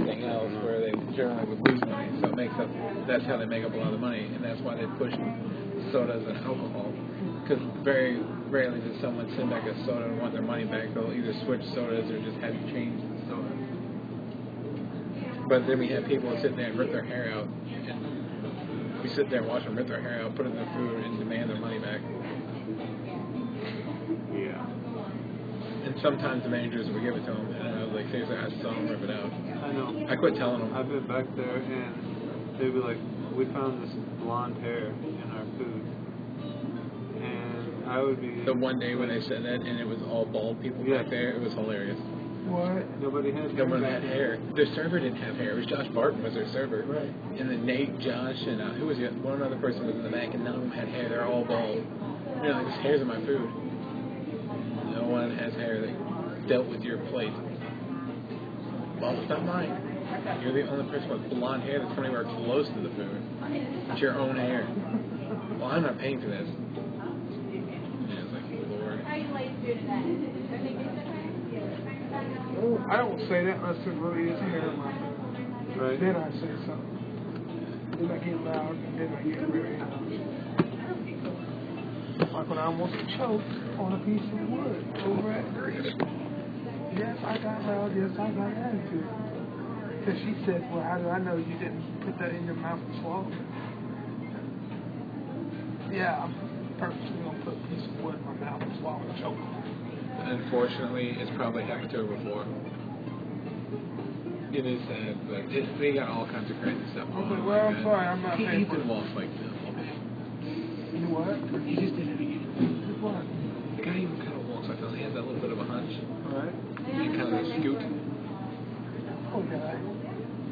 everything else, where they generally would lose money. So it makes up. That's how they make up a lot of money, and that's why they push sodas and alcohol. Because very rarely does someone send back a soda and want their money back. They'll either switch sodas or just have you change the soda. But then we have people that sit there and rip their hair out. And we sit there and watch them rip their hair out, put it in their food, and demand their money back. Yeah. And sometimes the managers would give it to them, and I was like, seriously, I saw them rip it out. I know. I quit telling them. I've been back there, and they'd be like, we found this blonde hair in our food. And I would be... The one day when they said that, and it was all bald people back there, it was hilarious. What? Nobody had hair. No one had hair. Their server didn't have hair. It was Josh Barton was their server. Right. And then Nate, Josh, and who was the one other person was in the back, and none of them had hair. They're all bald. You know, like, there's hairs in my food. No one has hair that dealt with your plate. Well, it's not mine. You're the only person with blonde hair that's coming anywhere close to the food. It's your own hair. Well, I'm not paying for this. Yeah, it's like, Lord. I don't say that unless it really is hair in my food. Right. Then I say something. Then I get loud, and then I get very loud. Like when I almost choked on a piece of wood over at Greece. Yes, I got loud. Yes, I got attitude. Because she said, well, how do I know you didn't put that in your mouth and swallow it? Yeah, I'm purposely going to put a piece of wood in my mouth and swallow and choke. Unfortunately, it's probably happened to her before. It is sad, but they got all kinds of crazy stuff going on. Well, I'm sorry, I'm not paying for it. Ethan walks like this. You what? He just did it again. What? The guy even kind of walks like this. He has that little bit of a hunch. Alright. And kind of a scoot. Oh, guy.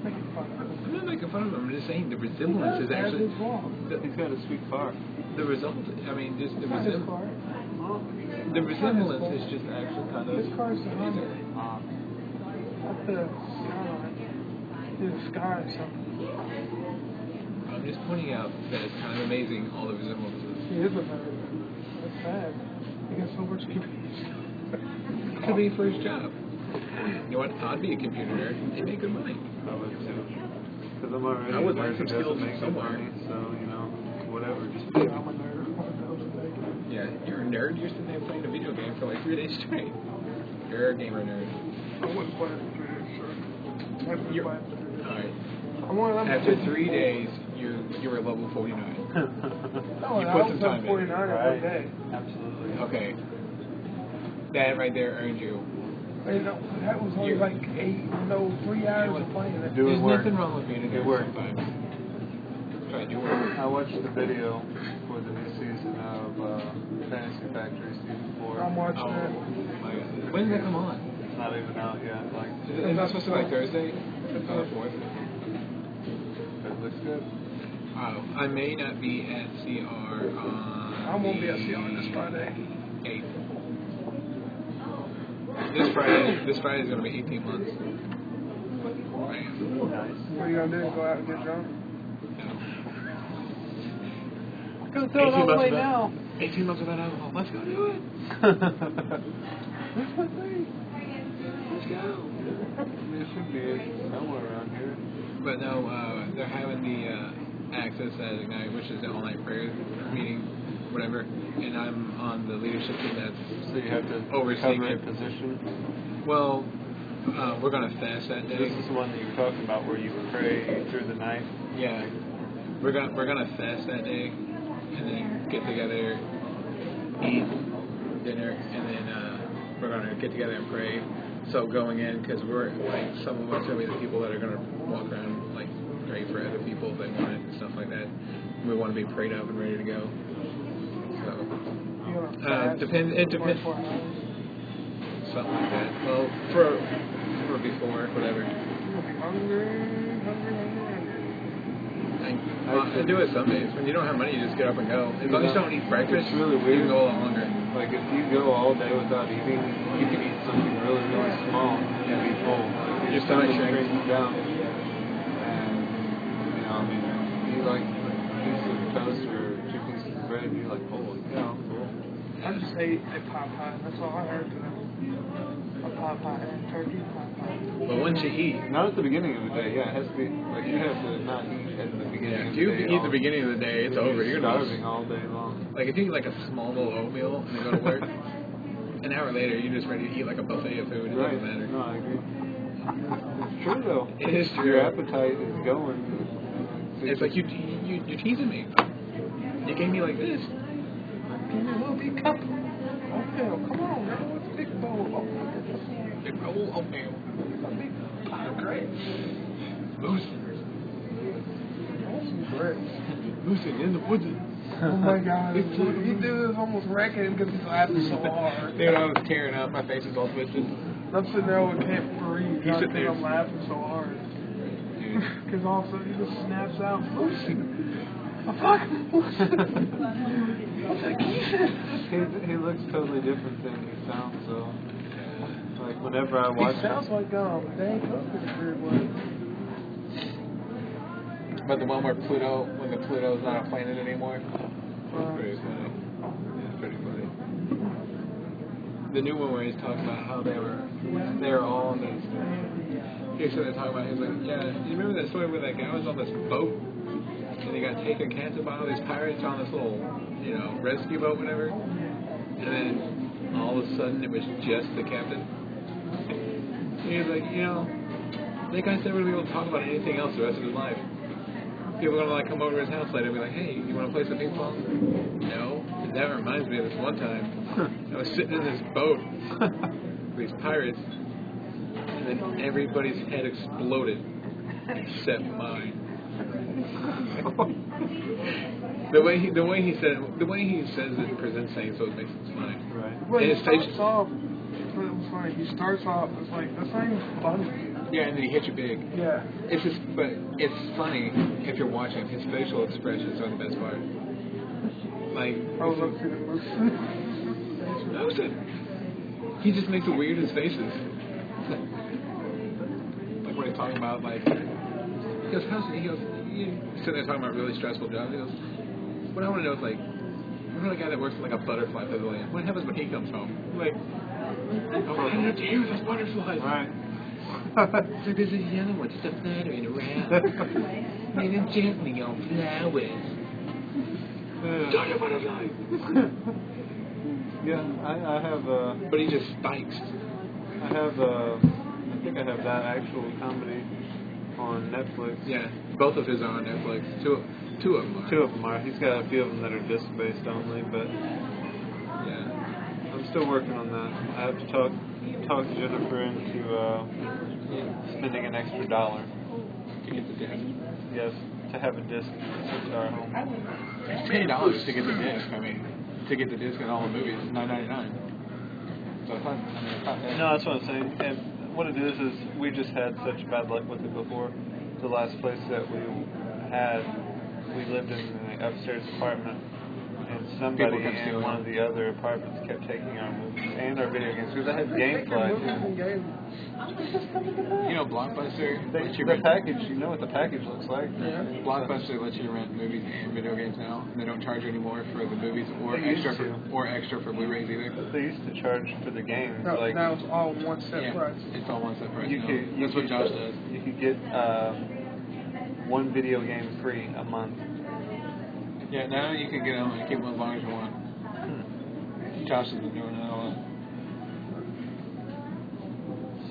Making fun of him. I'm not making fun of him. I'm just saying the resemblance is actually... He's got a sweet car. The result, I mean, just the His resemblance... car. The resemblance is just actually kind of... His car's the Honda. Up the sky or something. I'm just pointing out that it's kind of amazing, all the resemblances. He is a nerd. That's sad. He got so much computers. It could be for his job. You know what? I'd be a computer nerd. They make good money. I would too. Because I'm already I would a like nerd some who doesn't skills make good somewhere. money, so, you know, whatever. Just Yeah, I'm a nerd. Yeah, you're a nerd. You're sitting there playing a video game for like 3 days straight. You're a gamer nerd. I wouldn't play it for 3 days straight. Alright. I want After 3 days, you were level 49. No, You I put was some time at 49 in. in one day. Absolutely. Okay. That right there earned you. You know, that was only like 3 hours of playing it. There's work. nothing wrong with being a nerd work. sometimes. Try to do work. I watched the video for the new season of Fantasy Factory Season 4. I'm watching Oh, it. my God. When did that come on? It's not even out yet. Like, Is that supposed to be like Thursday? On the 4th? it looks good. I may not be at CR on I won't be at CR this Friday. 8th. This Friday is going to be 18 months. Right. Nice. What are you going to do? Go out and get drunk? No. I'm going to throw it all away now. 18 months without alcohol. Let's go do it. That's my thing. Let's go. It should be somewhere around here. But no, they're having the Access at Ignite, which is the all-night prayer meeting, whatever. And I'm on the leadership team that's So you have to overseeing cover a it. position. Well, we're going to fast that day. This is the one that you were talking about where you pray through the night. Yeah, we're gonna fast that day, and then get together, eat dinner, and then we're gonna get together and pray. So going in, because we're like some of us are gonna be the people that are gonna walk around like pray for other people if they want it and stuff like that. We want to be prayed up and ready to go. So it depends. 24 hours. Something like that. Well, for before whatever. You'll be hungry. I do it some days. When you don't have money, you just get up and go. As long as you don't eat breakfast, It's really you weird. can go a lot longer. Like if you go all day without eating, you can eat something really, really small and be full. Like, Your stomach shrinks. down. And, you know, I mean, you like a piece of toast or 2 pieces of bread, and you're like, holy cow, I'm full. I just ate a Popeye. That's all I heard today. a pot pie and turkey pot pie. But once you eat, Not at the beginning of the day, yeah. It has to be, like, you have to not eat at the beginning of if the you day. eat the beginning of the day, it's over. You're gonna starving all day long. like if you eat like a small little oatmeal and then go to work, an hour later you're just ready to eat like a buffet of food. It Right. doesn't matter. No, I agree. It's true, though. It is true. Your appetite is going. It's like you're teasing me. You gave me like this. Give me a little big cup. Oatmeal, come on, man. What's a big bowl of oatmeal? Big roll oatmeal. A big pot of grapes. Loosen. Some grapes. Loosen in the pudding. Oh my God. He dude is almost wrecking because he's laughing so hard. Dude, I was tearing up. My face is all twisted. I'm sitting there and can't breathe. You I sit think there. I'm laughing so hard. Dude. Because all of a sudden he just snaps out. Loosen. Oh, fuck. Loosen. What's that geese? He looks totally different than he sounds, so. Like, whenever I watch He sounds like Dane Cook in a weird way. But the one where when the Pluto's not a planet anymore, that's pretty funny. It's pretty funny. The new one where he's talking about how they were all on this. He's sitting there talking about, he's like, yeah, you remember that story where that guy was on this boat and he got taken captive by all these pirates on this little, rescue boat, whatever. And then all of a sudden it was just the captain. And he was like, that guy's never gonna be able to talk about anything else the rest of his life. People are going to come over to his house later and be like, hey, you want to play some ping pong? No. And that reminds me of this one time. I was sitting in this boat with these pirates, and then everybody's head exploded except mine. the way he says it presents things, so it makes it funny. Right. Well, And he his face- starts off, but it was funny. He starts off, it's like, that's not even funny. Yeah, and then he hits you big. Yeah. It's just, but it's funny if you're watching. His facial expressions are the best part. Like, I was looking at Loosen. He just makes the weirdest faces. Like when he's talking about you sitting there talking about really stressful jobs. He goes, what I want to know is what about a guy that works in like a butterfly pavilion? What happens when he comes home? Like, I don't have to deal with those butterflies. Right. So there's a yellow one just fluttering around, leaning gently on flowers. Don't you butterfly? Yeah, I have But he just spikes. I think I have that actual comedy on Netflix. Yeah, both of his are on Netflix. Two of them are. Two of them are. He's got a few of them that are disc-based only, but Yeah. I'm still working on that. I have to talk Jennifer into spending an extra $1. To get the disc. Yes, to have a disc sent to our home. It's $10 to get the disc. I mean, to get the disc and all the movies, $9.99. So it's not bad. No, that's what I'm saying. And what it is we just had such bad luck with it before. The last place that we lived in an upstairs apartment, and somebody kept in stealing one them. of the other apartments kept taking our movies and our video games because I had GameFly too. Blockbuster lets you The rent. package, you know what the package looks like. Yeah. Blockbuster lets you rent movies and video games now, and they don't charge you anymore for the movies or They used extra for Blu-rays either. They used to charge for the games. No, like now it's all one set price. It's all one set price. you now. could, That's what Josh does. You could get one video game free a month. Yeah, now you can get them and keep them as long as you want. Josh has been doing that a lot.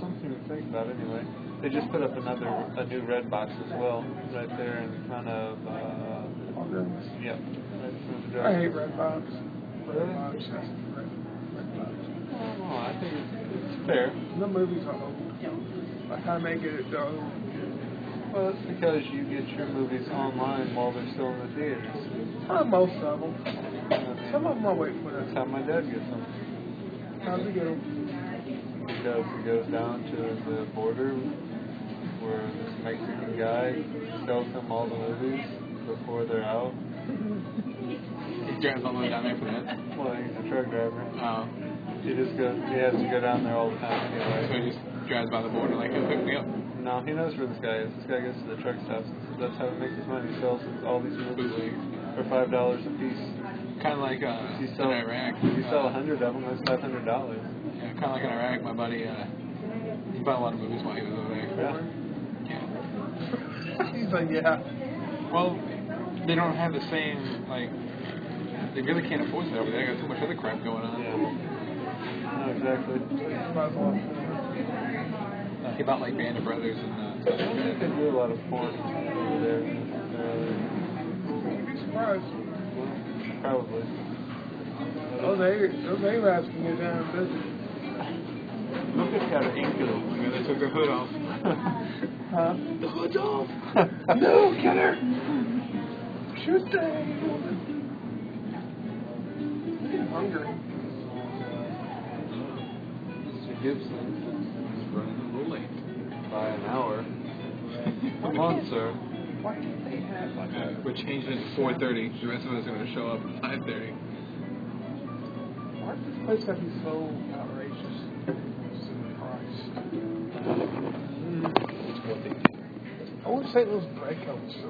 Something to think about anyway. They just put up a new red box as well, right there in front of. Oh, goodness. Yep. Right in front of the I hate Redbox. Really? Redbox. Redbox. Oh, I think it's fair. The movies are old. I kind of make it old. Well, it's because you get your movies online while they're still in the theaters. Most of them. Some of them I wait for That's that. how my dad gets them. How's it go? Because he goes down to the border where this Mexican guy sells him all the movies before they're out. He drives all the way down there for that. Well, he's a truck driver. Oh. He has to go down there all the time So anyway. he just drives by the border like he'll pick me up. No, he knows where this guy is. This guy goes to the truck stops. That's how he makes his money. He sells all these movies for $5 a piece. Kind of like You in sell Iraq. If you sell 100 of them, that's $500. Yeah, kind of like in Iraq, my buddy, he bought a lot of movies while he was over there. Yeah. He's like, yeah. Well, they don't have the same, like, they really can't afford that over there. They got too much other crap going on. Yeah. No, exactly. He bought, like, Band of Brothers and stuff I don't think they do a lot of porn over there. You'd be surprised. Probably. Those Arabs can get down and visit. Look at that Inca. Yeah, they took their hood off. Huh? The hood's off! No, get her! Shoot that woman! I'm hungry. Mr. Gibson is running a little late. By an hour. Come on, sir. Why can't they have like a... We're changing it to 4:30. The rest of us are going to show up at 5:30. Why does this place have to be so outrageous? Christ. It's what they do. I wish St. Louis breakout was so